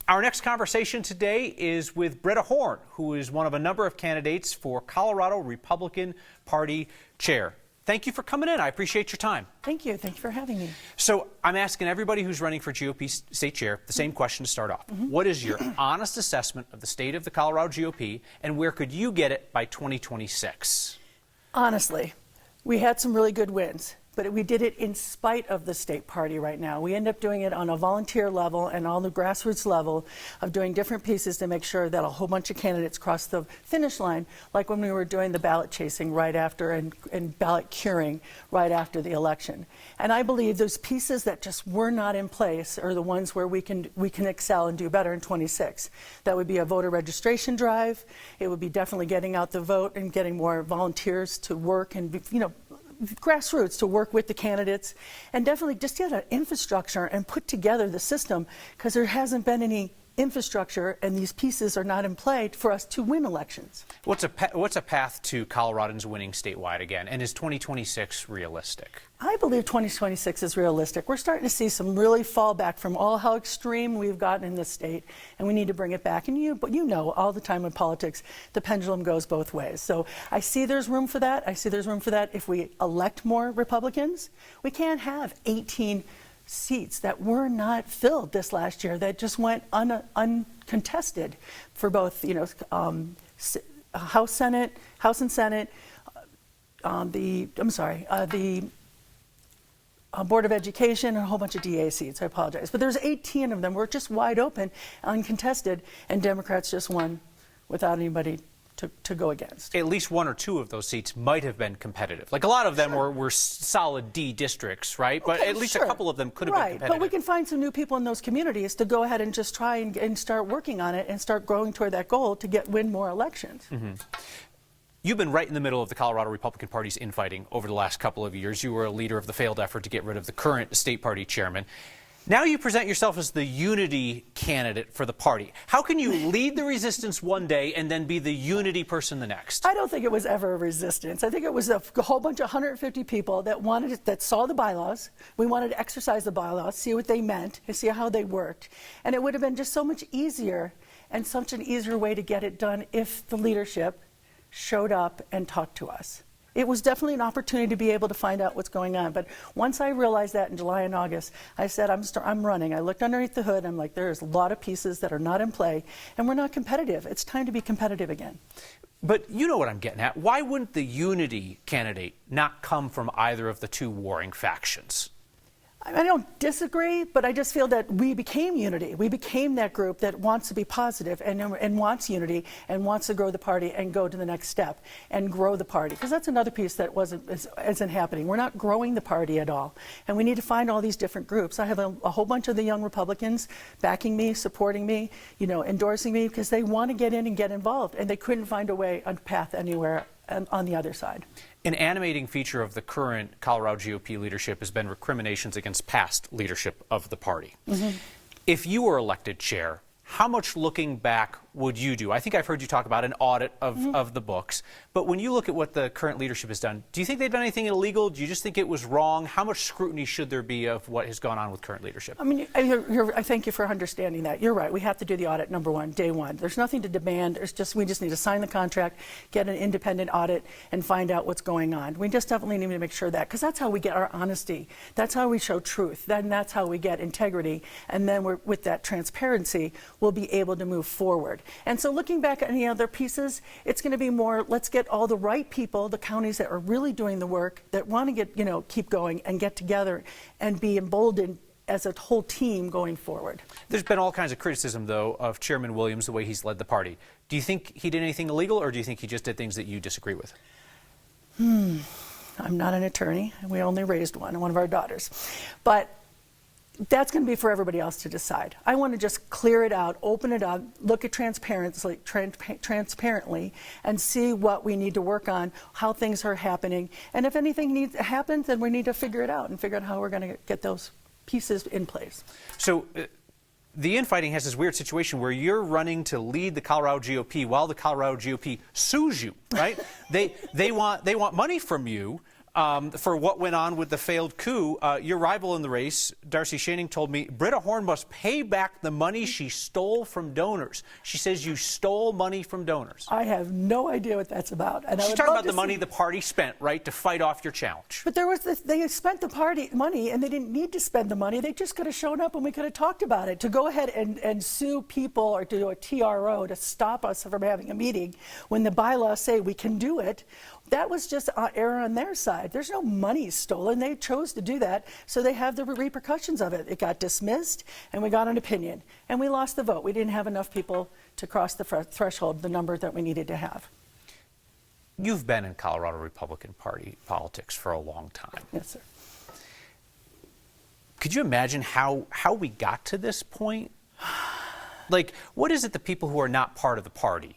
Our next conversation today is with Brita Horn, who is one of a number of candidates for Colorado Republican Party chair. Thank you for coming in. I appreciate your time. Thank you. Thank you for having me. So I'm asking everybody who's running for GOP state chair the same question to start off. What is your honest assessment of the state of the Colorado GOP, and where could you get it by 2026? Honestly, we had some really good wins, but we did it in spite of the state party right now. We end up doing it on a volunteer level and on the grassroots level of doing different pieces to make sure that a whole bunch of candidates cross the finish line, like when we were doing the ballot chasing right after and ballot curing right after the election. And I believe those pieces that just were not in place are the ones where we can excel and do better in 26. That would be a voter registration drive. It would be definitely getting out the vote and getting more volunteers to work and, grassroots to work with the candidates, and definitely just get an infrastructure and put together the system, because there hasn't been any infrastructure and these pieces are not in play for us to win elections. What's a path to Coloradans winning statewide again, and is 2026 realistic? I believe 2026 is realistic. We're starting to see some really fallback from all how extreme we've gotten in this state, and we need to bring it back. And but you know, all the time in politics, the pendulum goes both ways. So I see there's room for that. I see there's room for that if we elect more Republicans. We can't have 18 seats that were not filled this last year, that just went uncontested for both, House and Senate, the Board of Education, and a whole bunch of DA seats. I apologize, but there's 18 of them were just wide open, uncontested, and Democrats just won without anybody to go against. At least one or two of those seats might have been competitive. Like a lot of them were solid D districts, right? But at least a couple of them could have been competitive. But we can find some new people in those communities to go ahead and just try and start working on it and start growing toward that goal to win more elections. You've been right in the middle of the Colorado Republican Party's infighting over the last couple of years. You were a leader of the failed effort to get rid of the current state party chairman. Now you present yourself as the unity candidate for the party. How can you lead the resistance one day and then be the unity person the next? I don't think it was ever a resistance. I think it was a whole bunch of 150 people that saw the bylaws. We wanted to exercise the bylaws, see what they meant, and see how they worked. And it would have been just so much easier and such an easier way to get it done if the leadership showed up and talked to us. It was definitely an opportunity to be able to find out what's going on. But once I realized that in July and August, I said, I'm running. I looked underneath the hood. I'm like, there's a lot of pieces that are not in play, and we're not competitive. It's time to be competitive again. But you know what I'm getting at. Why wouldn't the unity candidate not come from either of the two warring factions? I don't disagree, but I just feel that we became unity. We became that group that wants to be positive and wants unity and wants to grow the party and go to the next step and grow the party. Because that's another piece that isn't happening. We're not growing the party at all. And we need to find all these different groups. I have a whole bunch of the young Republicans backing me, supporting me, endorsing me, because they want to get in and get involved. And they couldn't find a way, a path anywhere on the other side. An animating feature of the current Colorado GOP leadership has been recriminations against past leadership of the party. If you were elected chair, how much looking back would you do? I think I've heard you talk about an audit of the books, but when you look at what the current leadership has done, do you think they've done anything illegal? Do you just think it was wrong? How much scrutiny should there be of what has gone on with current leadership? I mean, I thank you for understanding that. You're right. We have to do the audit, number one, day one. There's nothing to demand. We just need to sign the contract, get an independent audit, and find out what's going on. We just definitely need to make sure that, because that's how we get our honesty. That's how we show truth. Then that's how we get integrity. And then with that transparency, we'll be able to move forward. And so looking back at any other pieces, it's going to be more, let's get all the right people, the counties that are really doing the work, that want to keep going and get together and be emboldened as a whole team going forward. There's been all kinds of criticism, though, of Chairman Williams, the way he's led the party. Do you think he did anything illegal, or do you think he just did things that you disagree with? I'm not an attorney. We only raised one of our daughters. But that's going to be for everybody else to decide. I want to just clear it out, open it up, look at transparently, and see what we need to work on, how things are happening. And if anything happens, then we need to figure it out and figure out how we're going to get those pieces in place. So the infighting has this weird situation where you're running to lead the Colorado GOP while the Colorado GOP sues you, right? they want money from you. for what went on with the failed coup. Your rival in the race, Darcy Schoening, told me Brita Horn must pay back the money she stole from donors. She says you stole money from donors. I have no idea what that's about. And She's talking about the money the party spent, right, to fight off your challenge. But there was they spent the party money, and they didn't need to spend the money. They just could have shown up and we could have talked about it. To go ahead and sue people or to do a TRO to stop us from having a meeting when the bylaws say we can do it, that was just error on their side. There's no money stolen. They chose to do that, so they have the repercussions of it. It got dismissed, and we got an opinion, and we lost the vote. We didn't have enough people to cross the threshold, the number that we needed to have. You've been in Colorado Republican Party politics for a long time. Yes, sir. Could you imagine how we got to this point? Like, what is it that people who are not part of the party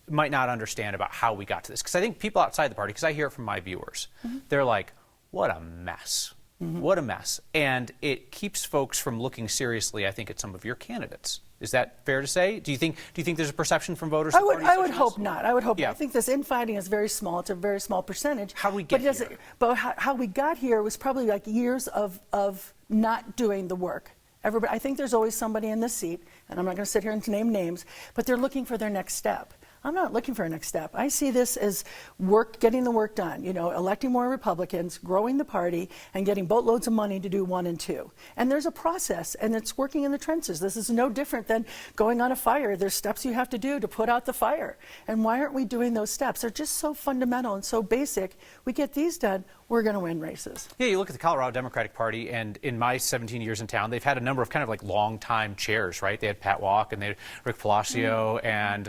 might not understand about how we got to this? Because I think people outside the party, because I hear it from my viewers, they're like, what a mess. What a mess. And it keeps folks from looking seriously, I think, at some of your candidates. Is that fair to say? Do you think there's a perception from voters? I would hope not. I would hope not. I think this infighting is very small. It's a very small percentage. How do we get here? But how we got here was probably like years of not doing the work. Everybody, I think there's always somebody in the seat, and I'm not going to sit here and name names, but they're looking for their next step. I'm not looking for a next step. I see this as work, getting the work done, electing more Republicans, growing the party, and getting boatloads of money to do 1 and 2. And there's a process, and it's working in the trenches. This is no different than going on a fire. There's steps you have to do to put out the fire. And why aren't we doing those steps? They're just so fundamental and so basic. We get these done, we're going to win races. Yeah, you look at the Colorado Democratic Party, and in my 17 years in town, they've had a number of kind of like long-time chairs, right? They had Pat Walk, and they had Rick Palacio, and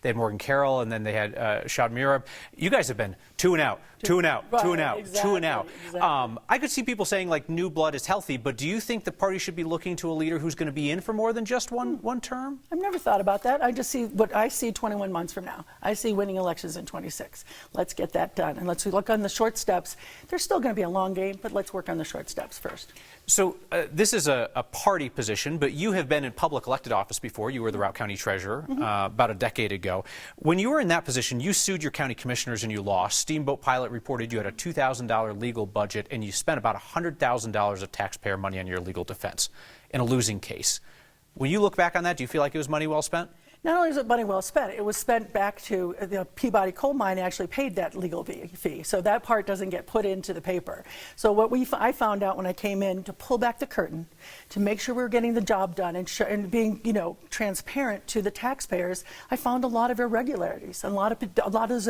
they had Morgan Carroll, and then they had Shad Mirab. You guys have been 2 and out, 2 and out, 2 and out, exactly, 2 and out. Exactly. I could see people saying like new blood is healthy, but do you think the party should be looking to a leader who's going to be in for more than just one term? I've never thought about that. I just see what I see 21 months from now. I see winning elections in 26. Let's get that done, and let's look on the short steps. There's still going to be a long game, but let's work on the short steps first. So this is a party position, but you have been in public elected office before. You were the Routt County Treasurer about a decade ago. When you were in that position, you sued your county commissioners and you lost. Steamboat Pilot reported you had a $2,000 legal budget and you spent about $100,000 of taxpayer money on your legal defense in a losing case. When you look back on that, do you feel like it was money well spent? Not only is it money well spent, it was spent back to the Peabody coal mine actually paid that legal fee. So that part doesn't get put into the paper. So what I found out when I came in to pull back the curtain, to make sure we were getting the job done and being transparent to the taxpayers, I found a lot of irregularities. A lot of those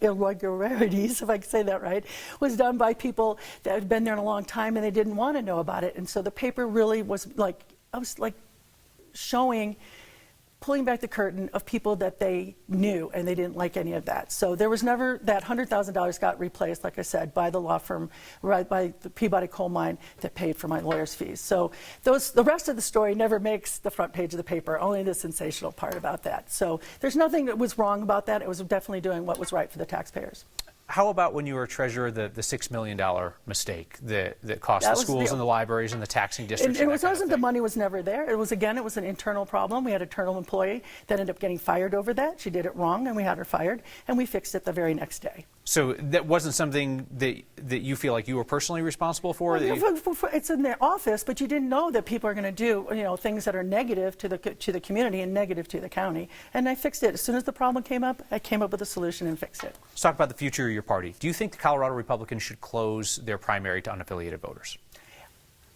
irregularities, if I can say that right, was done by people that had been there in a long time and they didn't want to know about it. And so the paper really was showing, pulling back the curtain of people that they knew and they didn't like any of that. So there was never, that $100,000 got replaced, like I said, by the law firm, right, by the Peabody coal mine that paid for my lawyer's fees. So the rest of the story never makes the front page of the paper, only the sensational part about that. So there's nothing that was wrong about that. It was definitely doing what was right for the taxpayers. How about when you were treasurer, the $6 million mistake that cost the schools and the libraries and the taxing districts? It wasn't the money was never there. It was an internal problem. We had an internal employee that ended up getting fired over that. She did it wrong, and we had her fired, and we fixed it the very next day. So that wasn't something that you feel like you were personally responsible for? It's in their office, but you didn't know that people are going to do things that are negative to the community and negative to the county. And I fixed it. As soon as the problem came up, I came up with a solution and fixed it. Let's talk about the future of your party. Do you think the Colorado Republicans should close their primary to unaffiliated voters?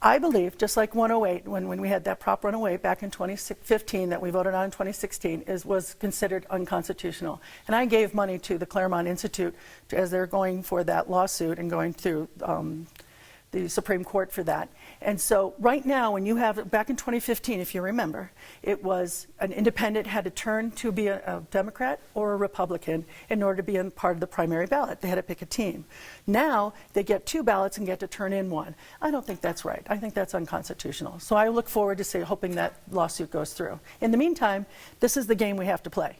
I believe, just like 108, when we had that Prop 108 back in 2015 that we voted on in 2016, was considered unconstitutional. And I gave money to the Claremont Institute as they're going for that lawsuit and going through the Supreme Court for that. And so right now, when you have, back in 2015, if you remember, it was an independent had to turn to be a Democrat or a Republican in order to be in part of the primary ballot. They had to pick a team. Now they get 2 ballots and get to turn in 1. I don't think that's right. I think that's unconstitutional. So I look forward to hoping that lawsuit goes through. In the meantime, this is the game we have to play.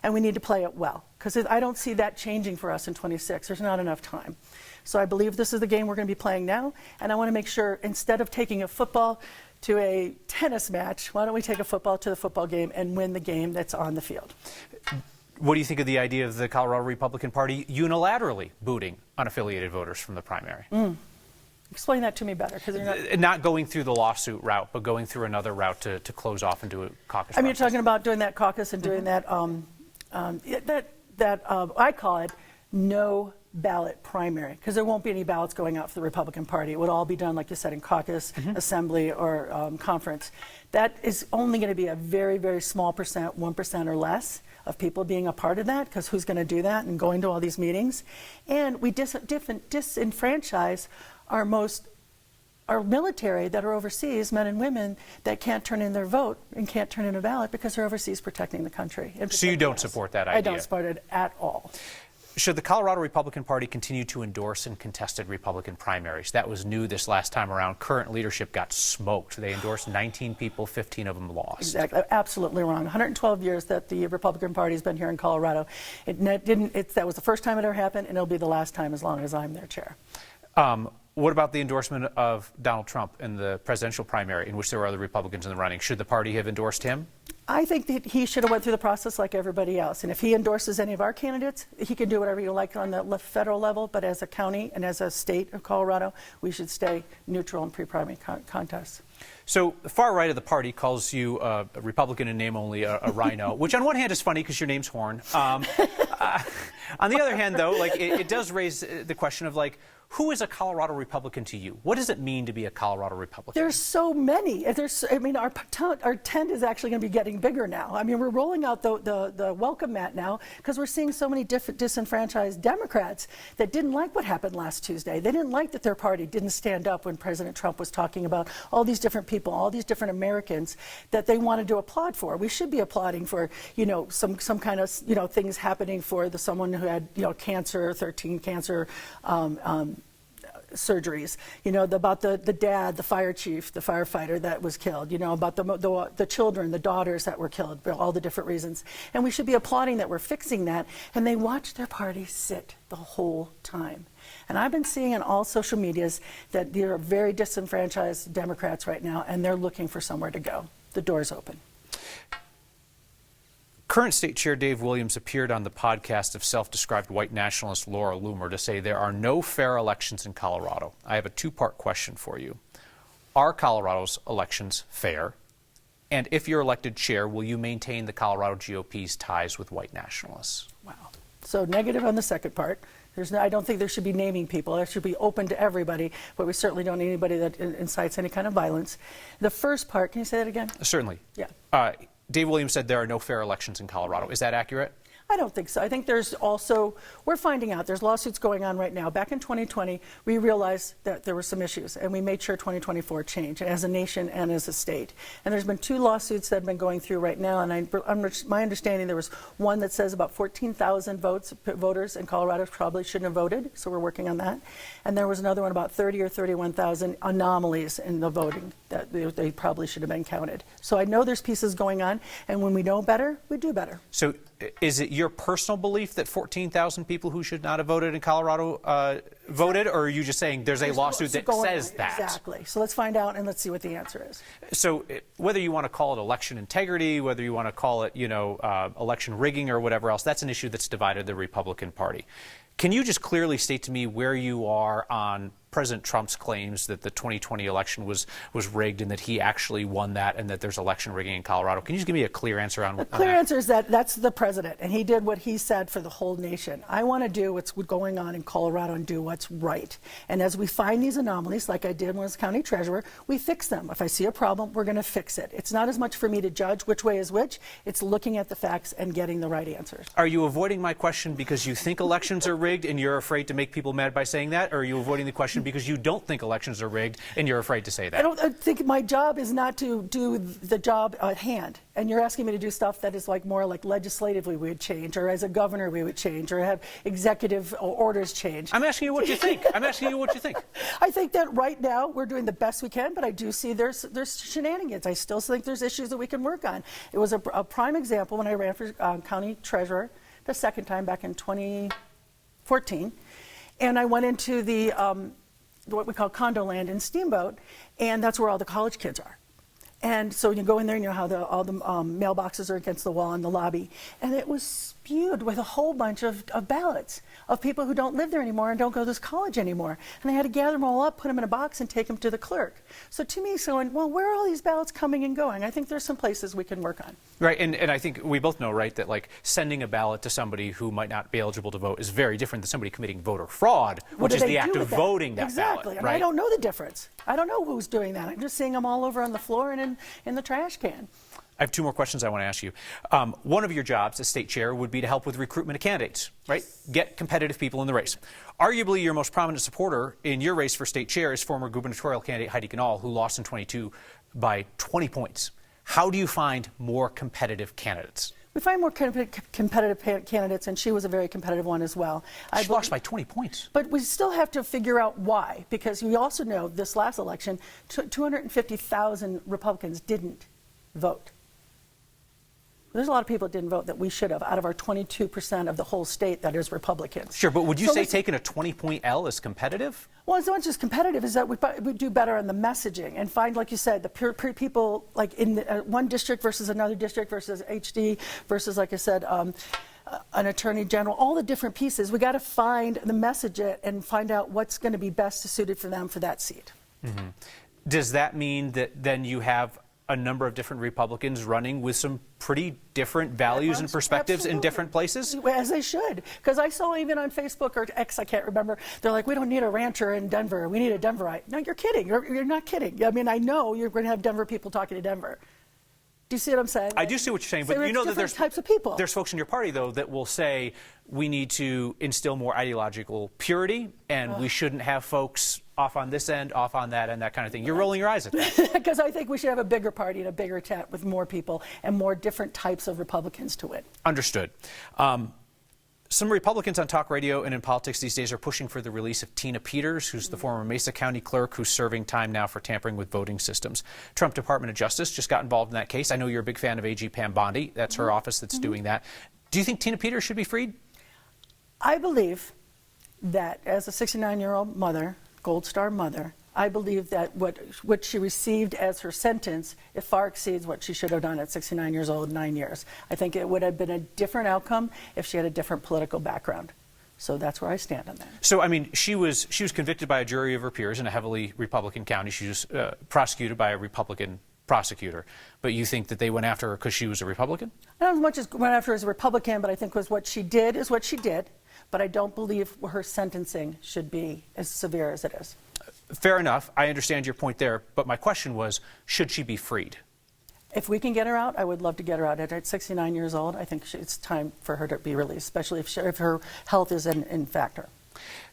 And we need to play it well, because I don't see that changing for us in 26. There's not enough time. So I believe this is the game we're going to be playing now, and I want to make sure, instead of taking a football to a tennis match, why don't we take a football to the football game and win the game that's on the field? What do you think of the idea of the Colorado Republican Party unilaterally booting unaffiliated voters from the primary? Explain that to me better, because you're Not going through the lawsuit route, but going through another route to close off and do a caucus. I mean, you're talking about doing that caucus and doing that, I call it no ballot primary, because there won't be any ballots going out for the Republican Party. It would all be done, like you said, in caucus, assembly, or conference. That is only going to be a very, very small percent, 1% or less of people being a part of that, because who's going to do that and going to all these meetings? And we disenfranchise our military that are overseas, men and women that can't turn in their vote and can't turn in a ballot because they're overseas protecting the country. So you don't support that idea? I don't support it at all. Should the Colorado Republican Party continue to endorse in contested Republican primaries? That was new this last time around. Current leadership got smoked. They endorsed 19 people, 15 of them lost. Exactly. Absolutely wrong. 112 years that the Republican Party has been here in Colorado. That was the first time it ever happened, and it'll be the last time as long as I'm their chair. What about the endorsement of Donald Trump in the presidential primary, in which there were other Republicans in the running? Should the party have endorsed him? I think that he should have went through the process like everybody else. And if he endorses any of our candidates, he can do whatever you like on the federal level. But as a county and as a state of Colorado, we should stay neutral in pre-primary contests. So the far right of the party calls you a Republican in name only, a rhino, which on one hand is funny because your name's Horn. On the other hand, though, like it does raise the question of like, who is a Colorado Republican to you? What does it mean to be a Colorado Republican? There's so many. Our tent is actually going to be getting bigger now. I mean, we're rolling out the welcome mat now because we're seeing so many disenfranchised Democrats that didn't like what happened last Tuesday. They didn't like that their party didn't stand up when President Trump was talking about all these different people, all these different Americans that they wanted to applaud for. We should be applauding for, some kind of, things happening for someone who had, cancer, 13 cancer surgeries, about the dad, the fire chief, the firefighter that was killed, about the children, the daughters that were killed for all the different reasons. And we should be applauding that we're fixing that. And they watch their party sit the whole time. And I've been seeing on all social medias that there are very disenfranchised Democrats right now, and they're looking for somewhere to go. The door's open. Current State Chair Dave Williams appeared on the podcast of self-described white nationalist Laura Loomer to say there are no fair elections in Colorado. I have a two-part question for you. Are Colorado's elections fair? And if you're elected chair, will you maintain the Colorado GOP's ties with white nationalists? Wow. So negative on the second part. I don't think there should be naming people. It should be open to everybody, but we certainly don't need anybody that incites any kind of violence. The first part, can you say that again? Certainly. Yeah. Dave Williams said there are no fair elections in Colorado. Is that accurate? I don't think so. I think there's also, we're finding out, there's lawsuits going on right now. Back in 2020, we realized that there were some issues, and we made sure 2024 changed as a nation and as a state. And there's been 2 lawsuits that have been going through right now, and my understanding, there was one that says about 14,000 voters in Colorado probably shouldn't have voted, so we're working on that. And there was another one about 30 or 31,000 anomalies in the voting that they probably should have been counted. So I know there's pieces going on, and when we know better, we do better. So is it your personal belief that 14,000 people who should not have voted in Colorado voted, or are you just saying there's a lawsuit that says that? Exactly. So let's find out and let's see what the answer is. So whether you want to call it election integrity, whether you want to call it, election rigging or whatever else, that's an issue that's divided the Republican Party. Can you just clearly state to me where you are on President Trump's claims that the 2020 election was rigged and that he actually won that and that there's election rigging in Colorado? Can you just give me a clear answer on that? The clear answer is that that's the president, and he did what he said for the whole nation. I want to do what's going on in Colorado and do what's right. And as we find these anomalies, like I did when I was county treasurer, we fix them. If I see a problem, we're going to fix it. It's not as much for me to judge which way is which. It's looking at the facts and getting the right answers. Are you avoiding my question because you think elections are rigged and you're afraid to make people mad by saying that? Or are you avoiding the question because you don't think elections are rigged and you're afraid to say that? I think my job is not to do the job at hand. And you're asking me to do stuff that is more like legislatively we would change, or as a governor we would change, or have executive orders change. I'm asking you what you think. I think that right now we're doing the best we can, but I do see there's shenanigans. I still think there's issues that we can work on. It was a prime example when I ran for county treasurer the second time back in 2014. And I went into the what we call condo land in Steamboat, and that's where all the college kids are. And so you go in there and you know how all the mailboxes are against the wall in the lobby. And it was spewed with a whole bunch of ballots of people who don't live there anymore and don't go to this college anymore. And they had to gather them all up, put them in a box, and take them to the clerk. So to me, well, where are all these ballots coming and going? I think there's some places we can work on. Right, and I think we both know, right, that like sending a ballot to somebody who might not be eligible to vote is very different than somebody committing voter fraud, which is the act of voting that exactly. ballot. Right? I don't know the difference. I don't know who's doing that. I'm just seeing them all over on the floor and in the trash can. I have two more questions I want to ask you. One of your jobs as state chair would be to help with recruitment of candidates, right? Get competitive people in the race. Arguably, your most prominent supporter in your race for state chair is former gubernatorial candidate Heidi Ganahl, who lost in 22 by 20 points. How do you find more competitive candidates? We find more competitive candidates, and she was a very competitive one as well. She lost by 20 points. But we still have to figure out why, because we also know this last election, 250,000 Republicans didn't vote. There's a lot of people that didn't vote that we should have, out of our 22% of the whole state that is Republicans. Sure, but would you say taking a 20-point L is competitive? Well, it's not just competitive, is that we do better on the messaging and find, like you said, the people like in one district versus another district versus HD versus, like I said, an attorney general, all the different pieces. We got to find the message and find out what's going to be best suited for them for that seat. Mm-hmm. Does that mean that then you have a number of different Republicans running with some pretty different values and perspectives in different places? As they should. Because I saw even on Facebook or X, I can't remember, they're like, we don't need a rancher in Denver. We need a Denverite. No, you're kidding. You're not kidding. I mean, I know you're going to have Denver people talking to Denver. Do you see what I'm saying? I do see what you're saying, but so you know that there's types of people. There's folks in your party, though, that will say we need to instill more ideological purity, and we shouldn't have folks off on this end, off on that end, that kind of thing. You're rolling your eyes at that. Because I think we should have a bigger party and a bigger tent with more people and more different types of Republicans to it. Understood. Some Republicans on talk radio and in politics these days are pushing for the release of Tina Peters, who's the former Mesa County clerk who's serving time now for tampering with voting systems. Trump Department of Justice just got involved in that case. I know you're a big fan of AG Pam Bondi. That's her office that's doing that. Do you think Tina Peters should be freed? I believe that as a 69-year-old mother, Gold Star mother, I believe that what she received as her sentence, it far exceeds what she should have done at 69 years old, 9 years. I think it would have been a different outcome if she had a different political background. So that's where I stand on that. So, I mean, she was convicted by a jury of her peers in a heavily Republican county. She was prosecuted by a Republican prosecutor. But you think that they went after her because she was a Republican? Not as much as went after her as a Republican, but I think what she did is what she did. But I don't believe her sentencing should be as severe as it is. Fair enough. I understand your point there. But my question was, should she be freed? If we can get her out, I would love to get her out. At 69 years old, I think it's time for her to be released, especially if her health is in factor.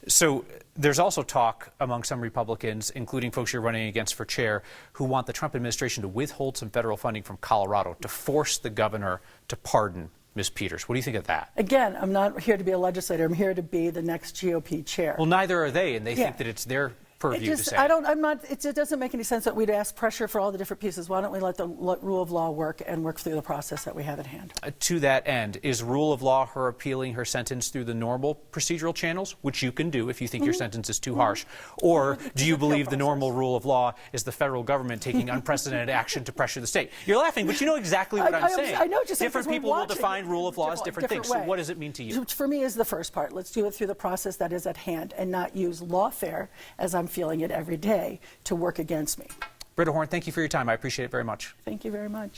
So there's also talk among some Republicans, including folks you're running against for chair, who want the Trump administration to withhold some federal funding from Colorado to force the governor to pardon Ms. Peters. What do you think of that? Again, I'm not here to be a legislator. I'm here to be the next GOP chair. Well, neither are they, and they think that it's their purview to say. It doesn't make any sense that we'd ask pressure for all the different pieces. Why don't we let the rule of law work and work through the process that we have at hand? To that end, is rule of law her appealing her sentence through the normal procedural channels, which you can do if you think your sentence is too harsh? Or do you believe the normal rule of law is the federal government taking unprecedented action to pressure the state? You're laughing, but you know exactly what I'm saying. I know what you're saying. Different people will define rule of law as different things. So what does it mean to you? For me, is the first part. Let's do it through the process that is at hand and not use lawfare, as I'm feeling it every day, to work against me. Brita Horn, thank you for your time. I appreciate it very much. Thank you very much.